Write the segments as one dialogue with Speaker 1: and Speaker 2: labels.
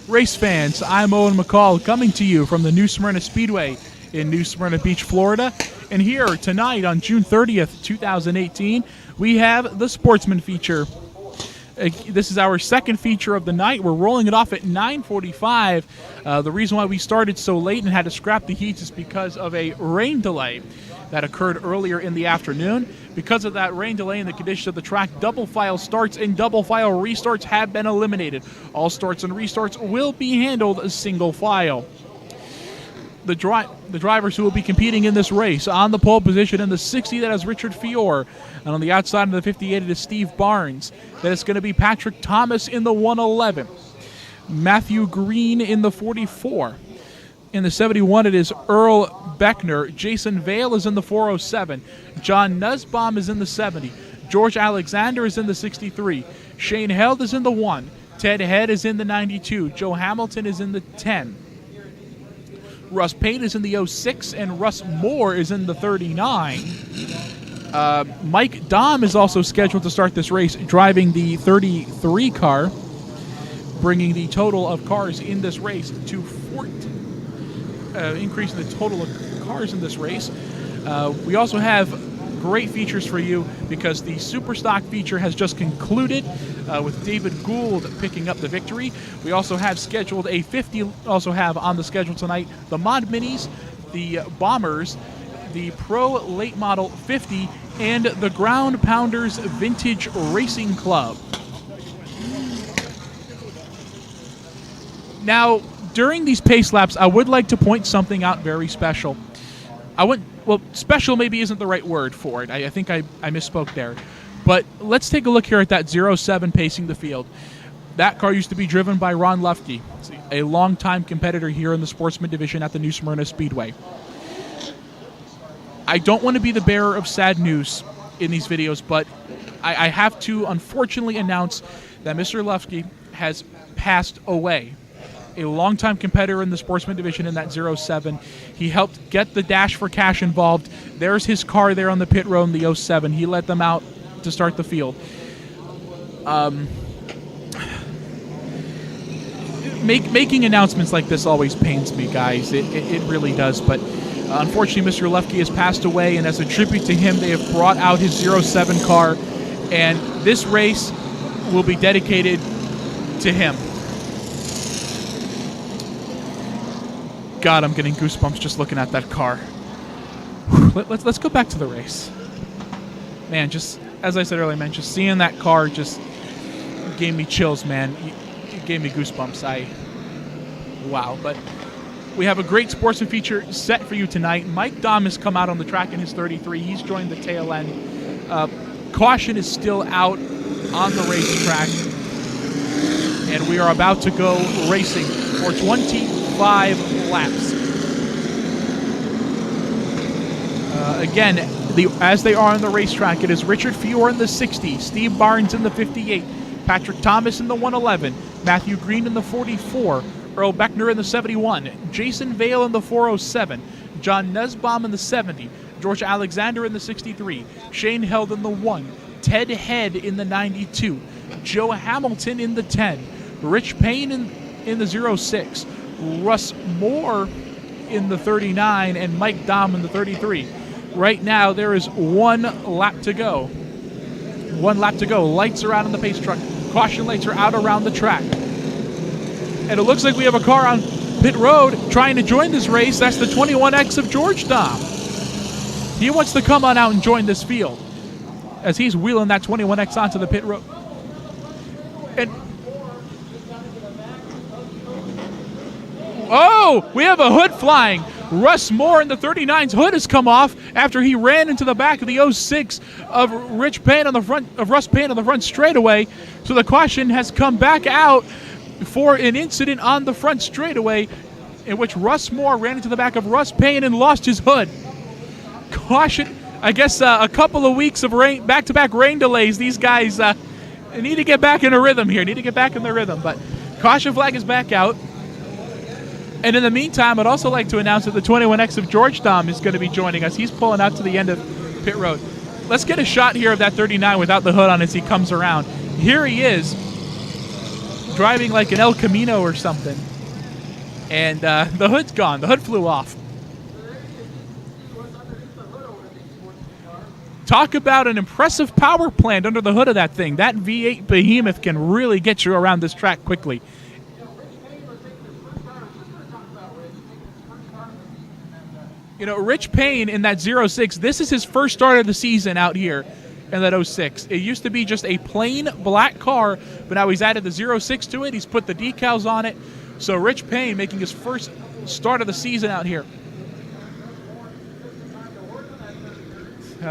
Speaker 1: Race fans, I'm Owen McCall coming to you from the New Smyrna Speedway in New Smyrna Beach, Florida. And here tonight on June 30th, 2018, we have the Sportsman feature. This is our second feature of the night. We're rolling it off at 9:45. The reason why we started so late and had to scrap the heats is because of a rain delay that occurred earlier in the afternoon. Because of that rain delay and the condition of the track, double file starts and double file restarts have been eliminated. All starts and restarts will be handled as single file. The drivers who will be competing in this race: on the pole position in the 60, that is Richard Fiore. And on the outside of the 58, it is Steve Barnes. That is going to be Patrick Thomas in the 111. Matthew Green in the 44. In the 71, it is Earl Beckner. Jason Vail is in the 407. John Nusbaum is in the 70. George Alexander is in the 63. Shain Held is in the 1. Ted Head is in the 92. Joe Hamilton is in the 10. Russ Payne is in the 06, and Russ Moore is in the 39. Mike Dahm is also scheduled to start this race, driving the 33 car, bringing the total of cars in this race to 14. Increasing the total of cars in this race. We also have great features for you because the Superstock feature has just concluded with David Gould picking up the victory. We also have scheduled a 50, also have on the schedule tonight the Mod Minis, the Bombers, the Pro Late Model 50, and the Ground Pounders Vintage Racing Club. Now, during these pace laps, I would like to point something out very special. Special maybe isn't the right word for it. I think I misspoke there. But let's take a look here at that 07 pacing the field. That car used to be driven by Ron Lufcy, a longtime competitor here in the Sportsman division at the New Smyrna Speedway. I don't want to be the bearer of sad news in these videos, but I have to unfortunately announce that Mr. Lufcy has passed away. A longtime competitor in the Sportsman division in that 07. He helped get the Dash for Cash involved. There's his car there on the pit road in the 07. He let them out to start the field. Making announcements like this always pains me, guys. It really does. But unfortunately, Mr. Lufcy has passed away, and as a tribute to him, they have brought out his 07 car, and this race will be dedicated to him. God, I'm getting goosebumps just looking at that car. Let's go back to the race. Man, just as I said earlier, man, just seeing that car just gave me chills, man. It gave me goosebumps. Wow. But we have a great Sportsman feature set for you tonight. Mike Dahm has come out on the track in his 33. He's joined the tail end. Caution is still out on the racetrack, and we are about to go racing for 25 laps. Again, as they are on the racetrack, it is Richard Fiore in the 60, Steve Barnes in the 58, Patrick Thomas in the 111, Matthew Green in the 44, Earl Beckner in the 71, Jason Vail in the 407, John Nusbaum in the 70, George Alexander in the 63, Shain Held in the 1, Ted Head in the 92, Joe Hamilton in the 10, Rich Payne in the 06, Russ Moore in the 39, and Mike Dahm in the 33. Right now, there is one lap to go. Lights are out on the pace truck. Caution lights are out around the track. And it looks like we have a car on pit road trying to join this race. That's the 21X of George Dahm. He wants to come on out and join this field as he's wheeling that 21X onto the pit road. And oh, we have a hood flying. Russ Moore in the 39's hood has come off after he ran into the back of the 06 of Rich Payne on the front of Russ Payne on the front straightaway. So the caution has come back out for an incident on the front straightaway in which Russ Moore ran into the back of Russ Payne and lost his hood. Caution, I guess a couple of weeks of rain, back-to-back rain delays. These guys need to get back in a rhythm here. Need to get back in their rhythm. But caution flag is back out. And in the meantime, I'd also like to announce that the 21X of George Dahm is going to be joining us. He's pulling out to the end of pit road. Let's get a shot here of that 39 without the hood on as he comes around. Here he is. driving like an El Camino or something. And the hood's gone. The hood flew off. Talk about an impressive power plant under the hood of that thing. That V8 behemoth can really get you around this track quickly. You know, Rich Payne in that 06, this is his first start of the season out here in that 06. It used to be just a plain black car, but now he's added the 06 to it. He's put the decals on it. So Rich Payne making his first start of the season out here.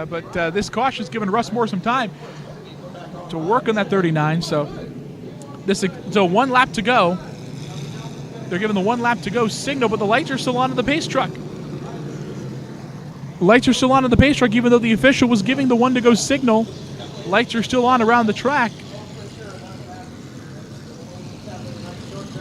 Speaker 1: But this caution's given Russ Moore some time to work on that 39. So one lap to go. They're giving the 1 lap to go signal, but the lights are still on in the pace truck. Lights are still on in the pace truck, even though the official was giving the 1 to go signal. Lights are still on around the track.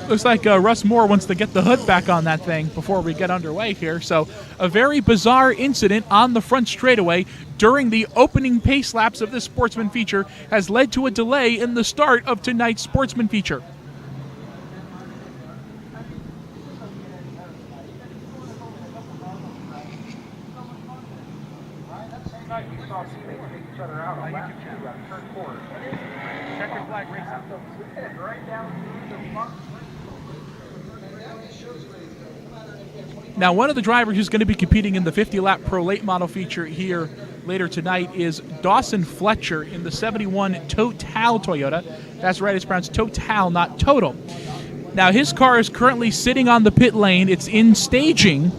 Speaker 1: Looks like Russ Moore wants to get the hood back on that thing before we get underway here. So a very bizarre incident on the front straightaway during the opening pace laps of this Sportsman feature has led to a delay in the start of tonight's Sportsman feature. Now, one of the drivers who's going to be competing in the 50-lap Pro Late Model feature here later tonight is Dawson Fletcher in the 71 Total Toyota. That's right, it's pronounced Total, not Total. Now, his car is currently sitting on the pit lane. It's in staging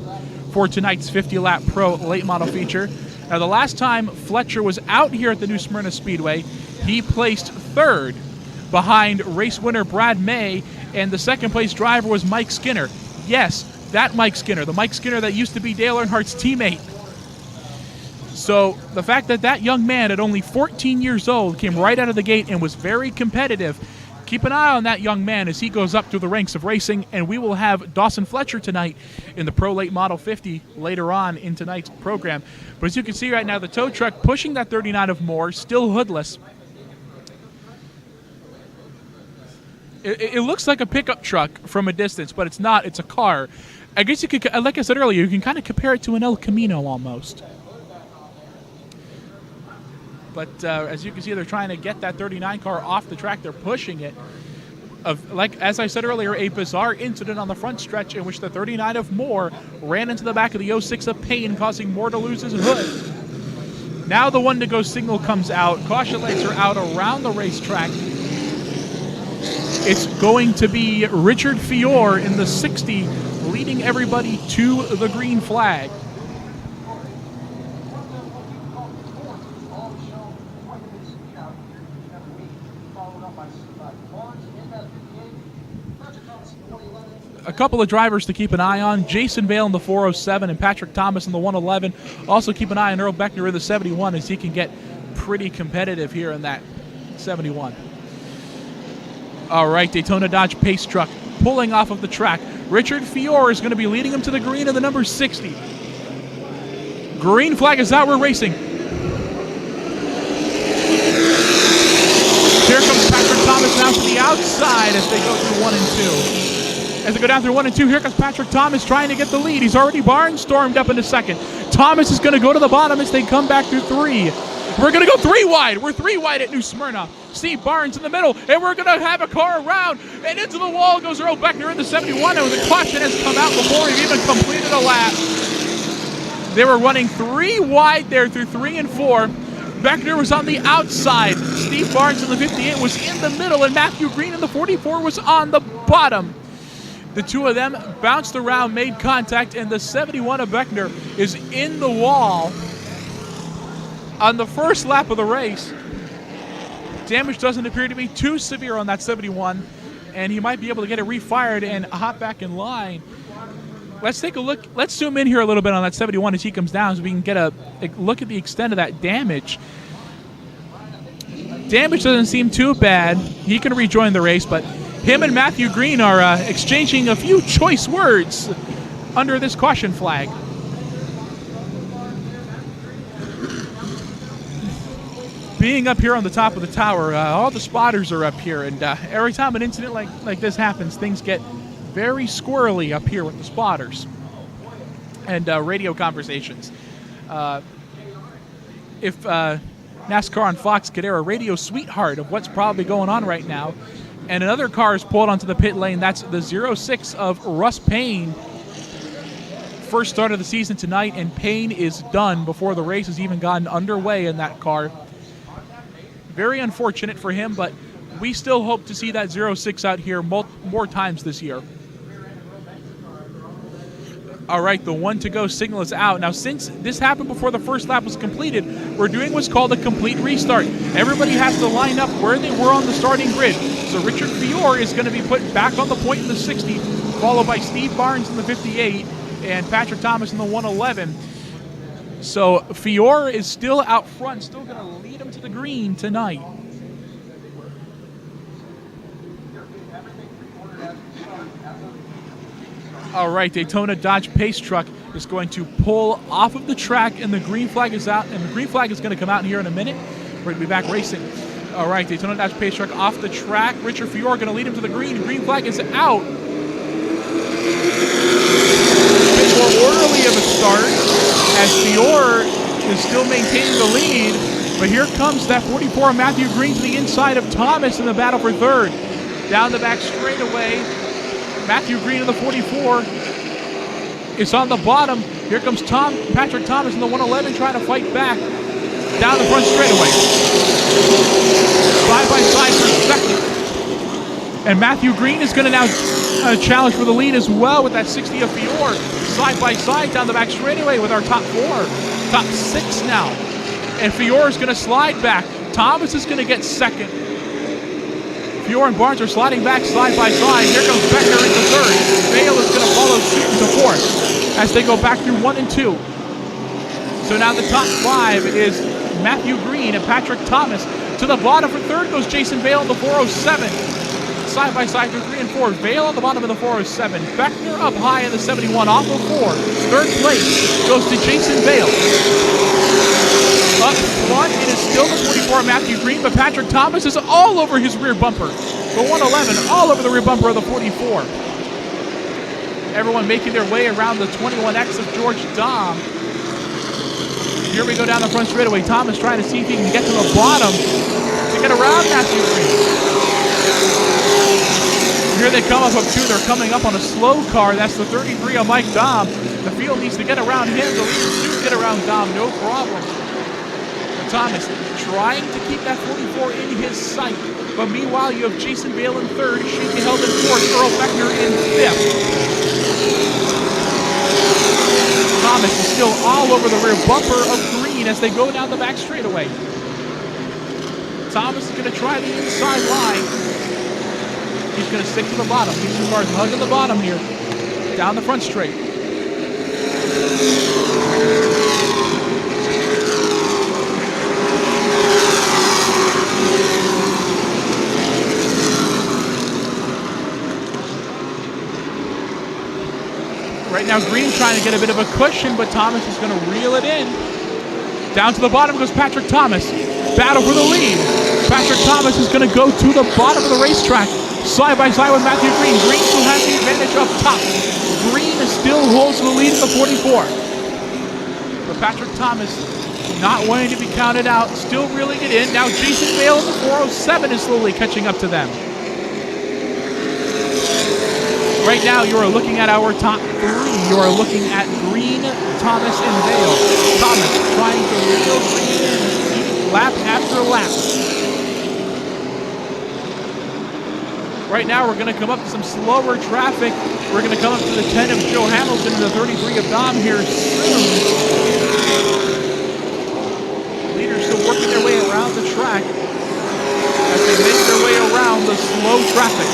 Speaker 1: for tonight's 50-lap Pro Late Model feature. Now, the last time Fletcher was out here at the New Smyrna Speedway, he placed third behind race winner Brad May, and the second-place driver was Mike Skinner. Yes, that Mike Skinner, the Mike Skinner that used to be Dale Earnhardt's teammate. So the fact that that young man at only 14 years old came right out of the gate and was very competitive, keep an eye on that young man as he goes up through the ranks of racing, and we will have Dawson Fletcher tonight in the Pro Late Model 50 later on in tonight's program. But as you can see right now, the tow truck pushing that 39 of Moore, still hoodless. It looks like a pickup truck from a distance, but it's not. It's a car. I guess you could, like I said earlier, you can kind of compare it to an El Camino almost. But as you can see, they're trying to get that 39 car off the track. They're pushing it. Like as I said earlier, a bizarre incident on the front stretch in which the 39 of Moore ran into the back of the 06 of Payne, causing Moore to lose his hood. Now the 1 to go signal comes out. Caution lights are out around the racetrack. It's going to be Richard Fiore in the 60 leading everybody to the green flag. A couple of drivers to keep an eye on. Jason Vail in the 407 and Patrick Thomas in the 111. Also keep an eye on Earl Beckner in the 71 as he can get pretty competitive here in that 71. All right, Daytona Dodge pace truck pulling off of the track. Richard Fiore is going to be leading him to the green in the number 60. Green flag is out. We're racing. Here comes Patrick Thomas now to the outside as they go through 1 and 2. As they go down through 1 and 2, here comes Patrick Thomas trying to get the lead. He's already barnstormed up into second. Thomas is going to go to the bottom as they come back through 3. We're going to go 3 wide. We're 3 wide at New Smyrna. Steve Barnes in the middle, and we're going to have a car around, and into the wall goes Earl Beckner in the 71, and the caution has come out before he even completed a lap. They were running 3 wide there through 3 and 4. Beckner was on the outside. Steve Barnes in the 58 was in the middle, and Matthew Green in the 44 was on the bottom. The two of them bounced around, made contact, and the 71 of Beckner is in the wall on the first lap of the race. Damage doesn't appear to be too severe on that 71, and he might be able to get it refired and hop back in line. Let's take a look. Let's zoom in here a little bit on that 71 as he comes down so we can get a look at the extent of that damage. Damage doesn't seem too bad. He can rejoin the race, but him and Matthew Green are exchanging a few choice words under this caution flag. being up here on the top of the tower, all the spotters are up here, and every time an incident like this happens, things get very squirrely up here with the spotters and radio conversations. If NASCAR on Fox could air a radio sweetheart of what's probably going on right now, and another car is pulled onto the pit lane, that's the 06 of Russ Payne. First start of the season tonight, and Payne is done before the race has even gotten underway in that car. Very unfortunate for him, but we still hope to see that 06 out here more times this year. All right, the 1 to go signal is out. Now, since this happened before the first lap was completed, we're doing what's called a complete restart. Everybody has to line up where they were on the starting grid. So Richard Fiore is going to be put back on the point in the 60, followed by Steve Barnes in the 58, and Patrick Thomas in the 111. So Fiore is still out front, still going to lead him to the green tonight. All right, Daytona Dodge Pace Truck is going to pull off of the track, and the green flag is out, and the green flag is going to come out here in a minute. We're going to be back racing. All right, Daytona Dodge Pace Truck off the track. Richard Fiore going to lead him to the green. Green flag is out. A bit more orderly of a start as Fiore is still maintaining the lead, but here comes that 44 Matthew Green to the inside of Thomas in the battle for third. Down the back straightaway, Matthew Green in the 44 is on the bottom. Here comes Patrick Thomas in the 111 trying to fight back. Down the front straightaway. Side by side for second. And Matthew Green is going to now challenge for the lead as well with that 60 of Fiore. Side by side down the back straightaway with our top 6 now. And Fiore is going to slide back. Thomas is going to get second. Fiore and Barnes are sliding back side by side. Here comes Beckner into third. Vail is going to follow suit into fourth as they go back through 1 and 2. So now the top 5 is Matthew Green and Patrick Thomas. To the bottom for third goes Jason Vail in the 407. Side by side through 3 and 4. Vail on the bottom of the 407. Beckner up high in the 71 off of 4. Third place goes to Jason Vail. Up front, it is still the 44 Matthew Green, but Patrick Thomas is all over his rear bumper. The 111 all over the rear bumper of the 44. Everyone making their way around the 21X of George Dahm. Here we go down the front straightaway. Thomas trying to see if he can get to the bottom to get around Matthew Green. Here they come up 2. They're coming up on a slow car. That's the 33 of Mike Dahm. The field needs to get around him. The leaders do get around Dahm, no problem. Thomas trying to keep that 44 in his sight. But meanwhile, you have Jason Vail in third, Shain Held in fourth, Earl Beckner in fifth. Thomas is still all over the rear bumper of Green as they go down the back straightaway. Thomas is going to try the inside line. He's going to stick to the bottom. These 2 cars hugging the bottom here. Down the front straight. Right now, Green trying to get a bit of a cushion, but Thomas is going to reel it in. Down to the bottom goes Patrick Thomas. Battle for the lead. Patrick Thomas is going to go to the bottom of the racetrack. Side by side with Matthew Green. Green still has the advantage up top. Green still holds the lead in the 44. But Patrick Thomas not wanting to be counted out, still reeling it in. Now Jason Vail in the 407 is slowly catching up to them. Right now, you are looking at our top 3. You are looking at Green, Thomas, and Vail. Thomas trying to reel Green in lap after lap. Right now, we're going to come up to some slower traffic. We're going to come up to the 10 of Joe Hamilton and the 33 of Dahm here soon. Leaders still working their way around the track as they make their way around the slow traffic.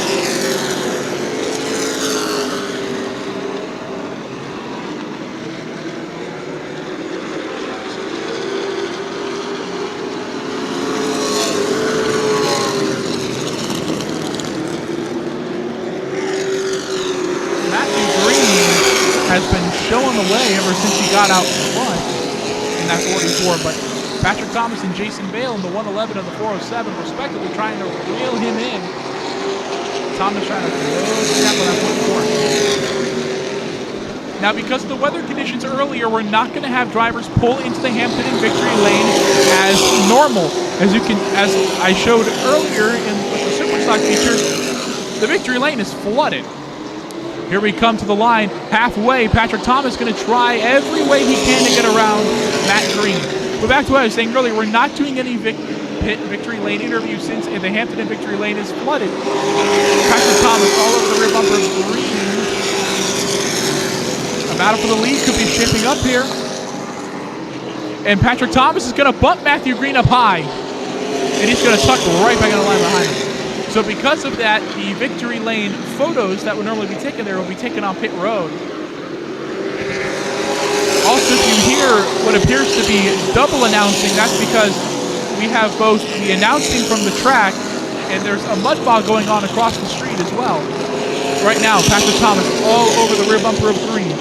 Speaker 1: Has been showing the way ever since he got out front in that 44, but Patrick Thomas and Jason Vail in the 111 and the 407, respectively, trying to reel him in. Thomas trying to close the gap on that 44. Now, because of the weather conditions earlier, we're not going to have drivers pull into the Hampton and Victory Lane as normal. As I showed earlier with the Superstock feature, the Victory Lane is flooded. Here we come to the line, halfway. Patrick Thomas going to try every way he can to get around Matt Green. But back to what I was saying earlier, we're not doing any Victory Lane interviews since the Hampton and Victory Lane is flooded. Patrick Thomas all over the rear bumper of Green. A battle for the lead could be shaping up here. And Patrick Thomas is going to bump Matthew Green up high. And he's going to tuck right back in the line behind him. So because of that, the Victory Lane photos that would normally be taken there will be taken on pit road. Also, if you hear what appears to be double announcing, that's because we have both the announcing from the track and there's a mud bog going on across the street as well. Right now, Patrick Thomas all over the rear bumper of Green.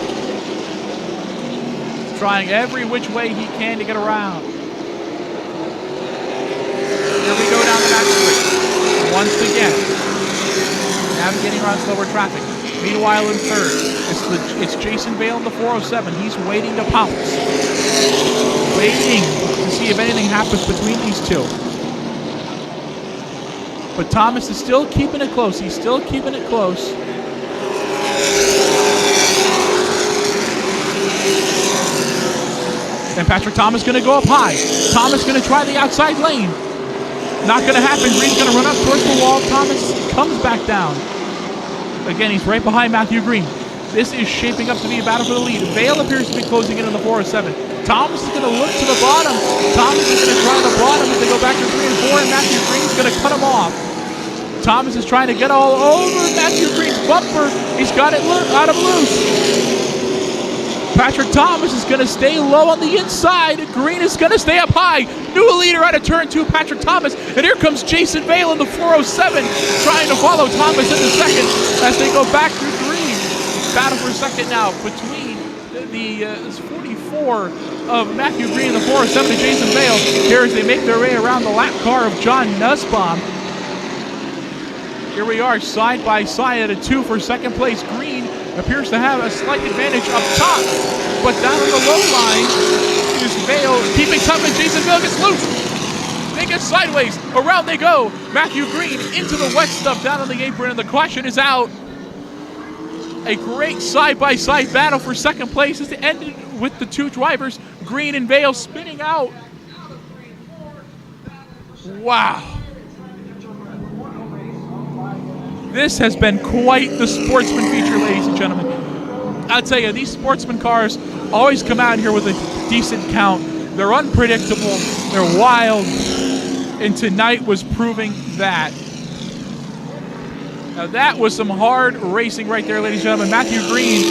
Speaker 1: Trying every which way he can to get around. Here we go down the back straight. Once again, navigating around slower traffic. Meanwhile, in third, it's Jason Vail in the 407. He's waiting to pounce. Waiting to see if anything happens between these two. But Thomas is still keeping it close. He's still keeping it close. And Patrick Thomas going to go up high. Thomas going to try the outside lane. Not going to happen. Green's going to run up towards the wall. Thomas comes back down. Again, he's right behind Matthew Green. This is shaping up to be a battle for the lead. Vail appears to be closing in on the 407. Thomas is going to look to the bottom. Thomas is going to try the bottom as they go back to 3 and 4, and Matthew Green's going to cut him off. Thomas is trying to get all over Matthew Green's bumper. He's got it out of loose. Patrick Thomas is going to stay low on the inside. Green is going to stay up high. New leader out of turn 2, Patrick Thomas. And here comes Jason Vail in the 407, trying to follow Thomas into second as they go back through Green. Battle for second now between the 44 of Matthew Green and the 407 of Jason Vail. Here as they make their way around the lap car of John Nusbaum. Here we are, side by side at a 2 for second place. Green appears to have a slight advantage up top, but down on the low line is Vail keeping tough, and Jason Vail gets loose. They get sideways. Around they go. Matthew Green into the wet stuff down on the apron, and the caution is out. A great side-by-side battle for second place as it ended with the two drivers, Green and Vail, spinning out. Wow. This has been quite the Sportsman feature, ladies and gentlemen. I'll tell you, these Sportsman cars always come out here with a decent count. They're unpredictable, they're wild, and tonight was proving that. Now that was some hard racing right there, ladies and gentlemen. Matthew Green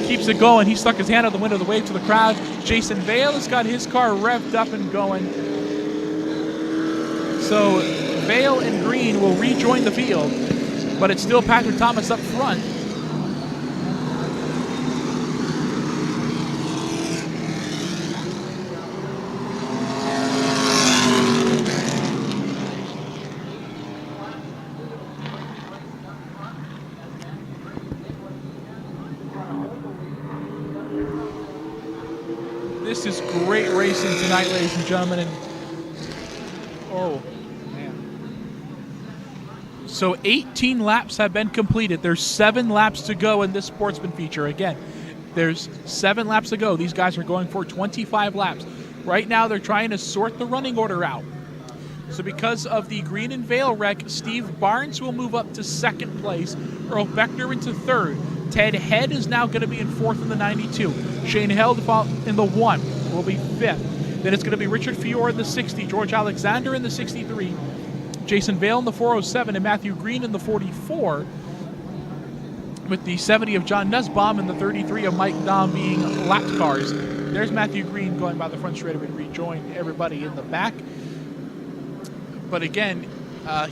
Speaker 1: keeps it going. He stuck his hand out the window to wave to the crowd. Jason Vail has got his car revved up and going. So Vail and Green will rejoin the field, but it's still Patrick Thomas up front. This is great racing tonight, ladies and gentlemen. And oh, man. So 18 laps have been completed. There's 7 laps to go in this Sportsman feature. Again, there's 7 laps to go. These guys are going for 25 laps. Right now, they're trying to sort the running order out. So because of the Green and Vail wreck, Steve Barnes will move up to second place. Earl Beckner into third. Ted Head is now going to be in fourth in the 92. Shain Held in the 1 will be fifth. Then it's going to be Richard Fiore in the 60, George Alexander in the 63, Jason Vail in the 407, and Matthew Green in the 44, with the 70 of John Nusbaum and the 33 of Mike Dahm being lap cars. There's Matthew Green going by the front straightaway to rejoin everybody in the back. But again,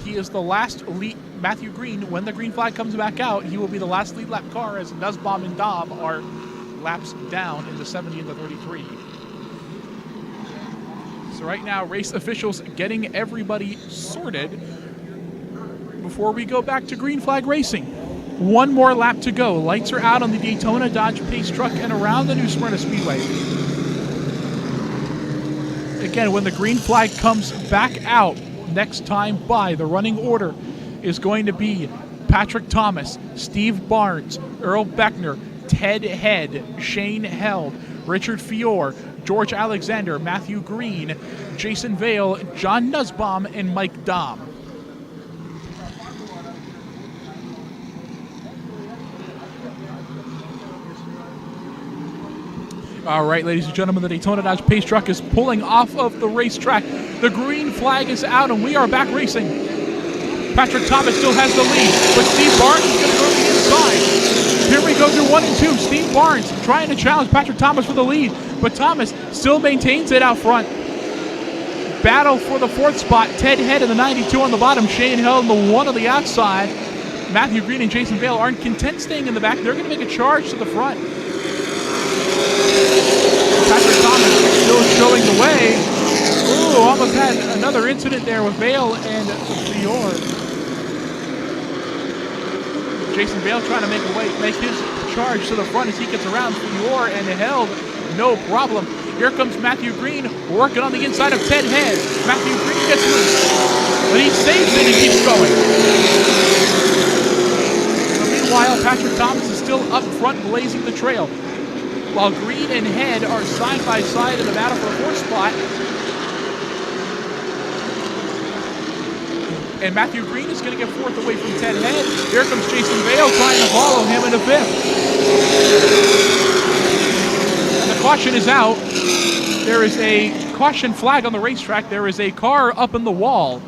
Speaker 1: he is the last lead. Matthew Green, when the green flag comes back out, he will be the last lead lap car as Nusbaum and Dahm are laps down in the 70 and the 33. So right now, race officials getting everybody sorted before we go back to green flag racing. One more lap to go. Lights are out on the Daytona Dodge Pace Truck and around the new Smyrna Speedway. Again, when the green flag comes back out next time by, the running order is going to be Patrick Thomas, Steve Barnes, Earl Beckner, Ted Head, Shain Held, Richard Fiore, George Alexander, Matthew Green, Jason Vail, John Nusbaum, and Mike Dahm. All right, ladies and gentlemen, the Daytona Dodge Pace Truck is pulling off of the racetrack. The green flag is out, and we are back racing. Patrick Thomas still has the lead, but Steve Barnes is going to go to the inside. Here we go through 1 and 2. Steve Barnes trying to challenge Patrick Thomas for the lead, but Thomas still maintains it out front. Battle for the 4th spot. Ted Head in the 92 on the bottom. Shain Held in the 1 on the outside. Matthew Green and Jason Vail aren't content staying in the back. They're going to make a charge to the front. Patrick Thomas still showing the way. Ooh, almost had another incident there with Vail and Fiore. Jason Vail trying to make his charge to the front as he gets around Fiore and Held. No problem. Here comes Matthew Green working on the inside of Ted Head. Matthew Green gets loose, but he saves it and keeps going. So meanwhile, Patrick Thomas is still up front blazing the trail, while Green and Head are side by side in the battle for the 4th spot. And Matthew Green is going to get 4th away from Ted Head. Here comes Jason Vail trying to follow him in the 5th. And the caution is out. There is a caution flag on the racetrack. There is a car up in the wall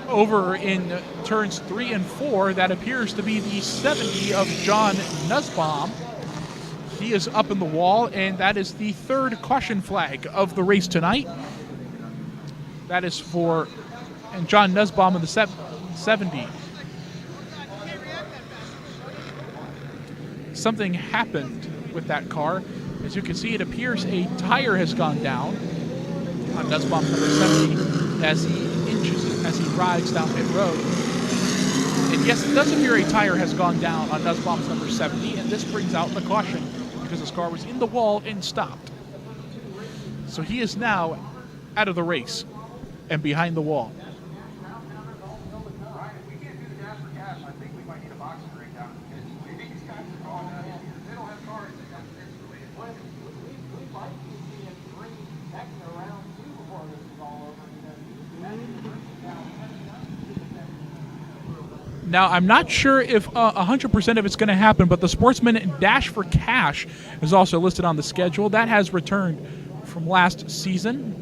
Speaker 1: over in turns 3 and 4 that appears to be the 70 of John Nusbaum. He is up in the wall, and that is the 3rd caution flag of the race tonight. That is for John Nusbaum in the 70. Something happened with that car. As you can see, it appears a tire has gone down on Nusbaum's number 70 as he rides down pit road. And yes, it does appear a tire has gone down on Nusbaum's number 70, and this brings out the caution because his car was in the wall and stopped. So he is now out of the race and behind the wall. Now, I'm not sure if 100% of it's going to happen, but the Sportsman Dash for Cash is also listed on the schedule. That has returned from last season.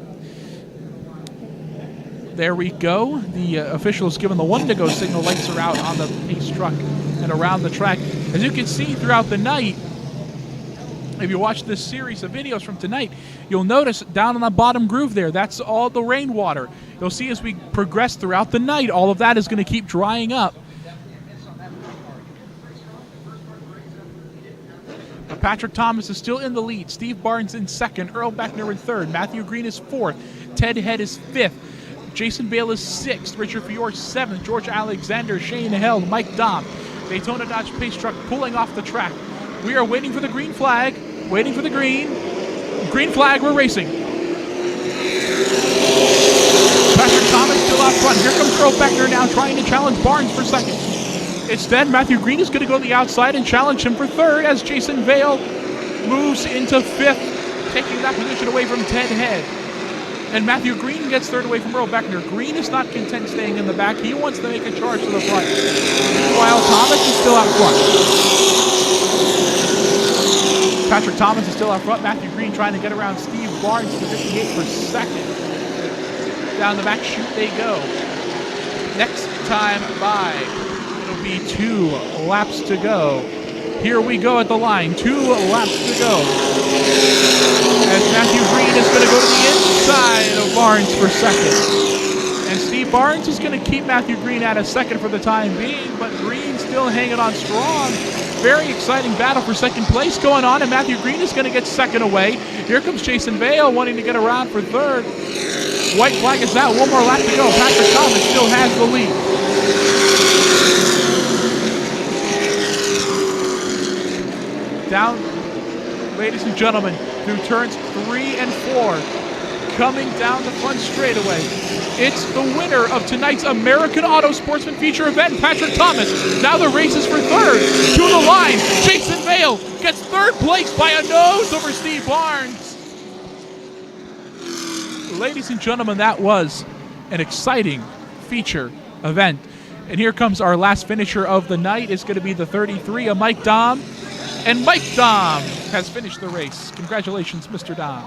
Speaker 1: There we go. The official is given the 1 to go signal. Lights are out on the pace truck and around the track. As you can see throughout the night, if you watch this series of videos from tonight, you'll notice down on the bottom groove there, that's all the rainwater. You'll see as we progress throughout the night, all of that is going to keep drying up. Patrick Thomas is still in the lead. Steve Barnes in 2nd. Earl Beckner in 3rd. Matthew Green is 4th. Ted Head is 5th. Jason Vail is 6th. Richard Fiore 7th. George Alexander, Shain Held, Mike Dahm. Daytona Dodge Pace Truck pulling off the track. We are waiting for the green flag. Waiting for the green. Green flag, we're racing. Patrick Thomas still out front. Here comes Earl Beckner now trying to challenge Barnes for 2nd. Instead, Matthew Green is going to go to the outside and challenge him for 3rd as Jason Vail moves into 5th, taking that position away from Ted Head. And Matthew Green gets 3rd away from Earl Beckner. Green is not content staying in the back. He wants to make a charge to the front. Meanwhile, Thomas is still out front. Patrick Thomas is still out front. Matthew Green trying to get around Steve Barnes to 58 for 2nd. Down the back chute they go. Next time by, it'll be 2 laps to go. Here we go at the line. 2 laps to go. As Matthew Green is going to go to the inside of Barnes for 2nd. And Steve Barnes is going to keep Matthew Green at a 2nd for the time being, but Green still hanging on strong. Very exciting battle for 2nd place going on, and Matthew Green is going to get 2nd away. Here comes Jason Vail wanting to get around for 3rd. White flag is out. One more lap to go. Patrick Thomas still has the lead. Down, ladies and gentlemen, through turns 3 and 4, coming down the front straightaway. It's the winner of tonight's American Auto Sportsman feature event, Patrick Thomas. Now the race is for third. To the line, Jason Vail gets third place by a nose over Steve Barnes. Ladies and gentlemen, that was an exciting feature event. And here comes our last finisher of the night. It's going to be the 33 of Mike Dahm. And Mike Dahm has finished the race. Congratulations, Mr. Dahm.